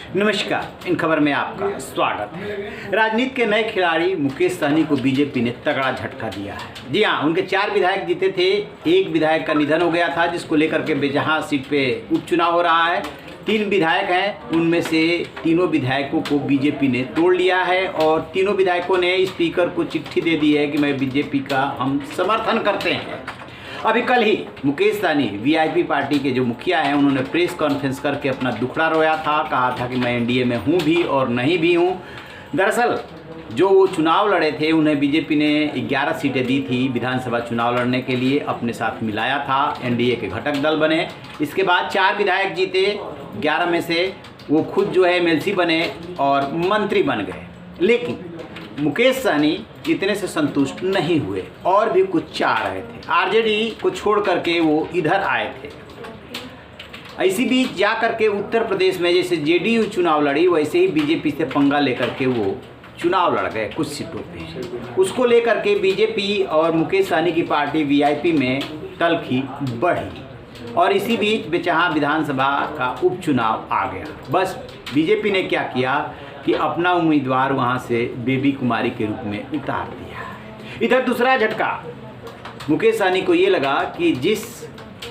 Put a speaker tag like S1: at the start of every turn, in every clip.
S1: नमस्कार, इन खबर में आपका स्वागत है। राजनीति के नए खिलाड़ी मुकेश सहनी को बीजेपी ने तगड़ा झटका दिया है। जी हाँ, उनके 4 विधायक जीते थे। एक विधायक का निधन हो गया था, जिसको लेकर के बेजहां सीट पे उपचुनाव हो रहा है। 3 विधायक हैं, उनमें से तीनों विधायकों को बीजेपी ने तोड़ लिया है और तीनों विधायकों ने स्पीकर को चिट्ठी दे दी है कि मैं बीजेपी का हम समर्थन करते हैं। अभी कल ही मुकेश सहनी वीआईपी पार्टी के जो मुखिया हैं, उन्होंने प्रेस कॉन्फ्रेंस करके अपना दुखड़ा रोया था। कहा था कि मैं एनडीए में हूं भी और नहीं भी हूं। दरअसल जो वो चुनाव लड़े थे, उन्हें बीजेपी ने 11 सीटें दी थी विधानसभा चुनाव लड़ने के लिए, अपने साथ मिलाया था, एनडीए के घटक दल बने। इसके बाद 4 विधायक जीते, 11 में से वो खुद जो है एमएलसी बने और मंत्री बन गए। लेकिन मुकेश सहनी इतने से संतुष्ट नहीं हुए और भी कुछ चाह रहे थे। आरजेडी को छोड़ करके वो इधर आए थे। इसी बीच जा करके उत्तर प्रदेश में जैसे जेडीयू चुनाव लड़ी, वैसे ही बीजेपी से पंगा लेकर के वो चुनाव लड़ गए कुछ सीटों पे। उसको लेकर के बीजेपी और मुकेश सहनी की पार्टी वीआईपी में तल्खी बढ़ी और इसी बीच बेचहां विधानसभा का उपचुनाव आ गया। बस बीजेपी ने क्या किया कि अपना उम्मीदवार वहां से बेबी कुमारी के रूप में उतार दिया। इधर दूसरा झटका मुकेश सहनी को ये लगा कि जिस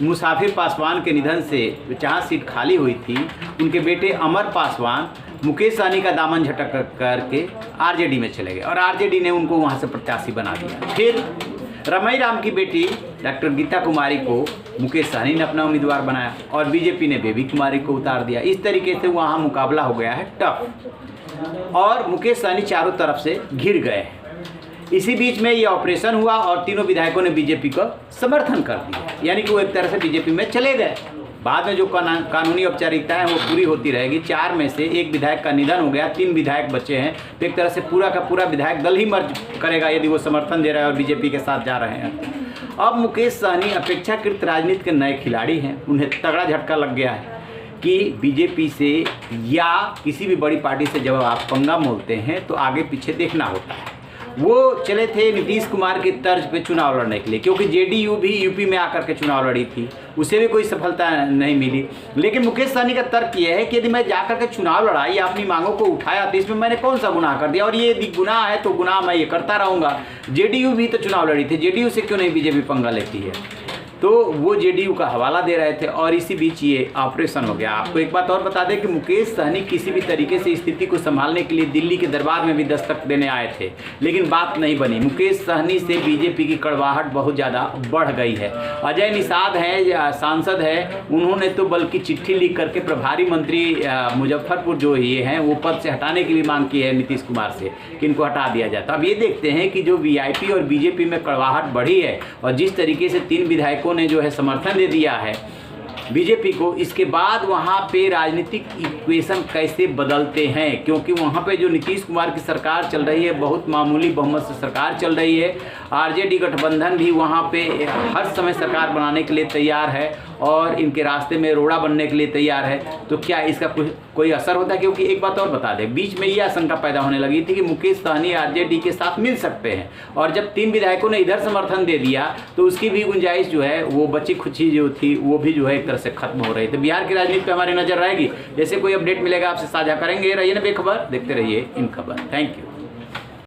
S1: मुसाफिर पासवान के निधन से जहाँ सीट खाली हुई थी, उनके बेटे अमर पासवान मुकेश सहनी का दामन झटक करके आरजेडी में चले गए और आरजेडी ने उनको वहाँ से प्रत्याशी बना दिया। फिर रमई राम की बेटी डॉक्टर गीता कुमारी को मुकेश सहनी ने अपना उम्मीदवार बनाया और बीजेपी ने बेबी कुमारी को उतार दिया। इस तरीके से वहाँ मुकाबला हो गया है टफ और मुकेश सहनी चारों तरफ से घिर गए हैं। इसी बीच में ये ऑपरेशन हुआ और तीनों विधायकों ने बीजेपी को समर्थन कर दिया, यानी कि वो एक तरह से बीजेपी में चले गए। बाद में जो कानूनी औपचारिकताएं हैं वो पूरी होती रहेगी। 4 में से 1 विधायक का निधन हो गया, 3 विधायक बचे हैं। तो एक तरह से पूरा का पूरा विधायक दल ही मर्ज करेगा यदि वो समर्थन दे रहा है और बीजेपी के साथ जा रहे हैं। अब मुकेश सहनी अपेक्षाकृत राजनीति के नए खिलाड़ी हैं। उन्हें तगड़ा झटका लग गया है कि बीजेपी से या किसी भी बड़ी पार्टी से जब आप पंगा मोलते हैं तो आगे पीछे देखना होता है। वो चले थे नीतीश कुमार की तर्ज पे चुनाव लड़ने के लिए, क्योंकि जेडीयू भी यूपी में आकर के चुनाव लड़ी थी, उसे भी कोई सफलता नहीं मिली। लेकिन मुकेश सहनी का तर्क ये है कि यदि मैं जाकर के चुनाव लड़ा या अपनी मांगों को उठाया तो इसमें मैंने कौन सा गुनाह कर दिया, और ये यदि गुनाह है तो गुनाह मैं ये करता रहूँगा। जेडीयू भी तो चुनाव लड़ी थी, जेडीयू से क्यों नहीं बीजेपी पंगा लेती है? तो वो जेडीयू का हवाला दे रहे थे और इसी बीच ये ऑपरेशन हो गया। आपको एक बात और बता दें कि मुकेश सहनी किसी भी तरीके से स्थिति को संभालने के लिए दिल्ली के दरबार में भी दस्तक देने आए थे, लेकिन बात नहीं बनी। मुकेश सहनी से बीजेपी की कड़वाहट बहुत ज़्यादा बढ़ गई है। अजय निषाद हैं, सांसद हैं, उन्होंने तो बल्कि चिट्ठी लिख करके प्रभारी मंत्री मुजफ्फरपुर जो ये हैं वो पद से हटाने की भी मांग की है नीतीश कुमार से कि इनको हटा दिया जाए। तो अब ये देखते हैं कि जो वीआईपी और बीजेपी में कड़वाहट बढ़ी है और जिस तरीके से 3 विधायकों ने जो है समर्थन दे दिया है बीजेपी को, इसके बाद वहाँ पे राजनीतिक इक्वेशन कैसे बदलते हैं, क्योंकि वहाँ पे जो नीतीश कुमार की सरकार चल रही है, बहुत मामूली बहुमत से सरकार चल रही है। आरजेडी गठबंधन भी वहाँ पे हर समय सरकार बनाने के लिए तैयार है और इनके रास्ते में रोड़ा बनने के लिए तैयार है। तो क्या इसका कोई असर होता है? क्योंकि एक बात और बता दें, बीच में ये आशंका पैदा होने लगी थी कि मुकेश सहनी आरजेडी के साथ मिल सकते हैं, और जब 3 विधायकों ने इधर समर्थन दे दिया तो उसकी भी गुंजाइश जो है वो बची खुची जो थी वो भी जो है एक तरह से खत्म हो रही थी। बिहार की राजनीति पे हमारी नजर रहेगी। जैसे कोई अपडेट मिलेगा आपसे साझा करेंगे। रहिए ना बेखबर, देखते रहिए इन खबर। Thank you.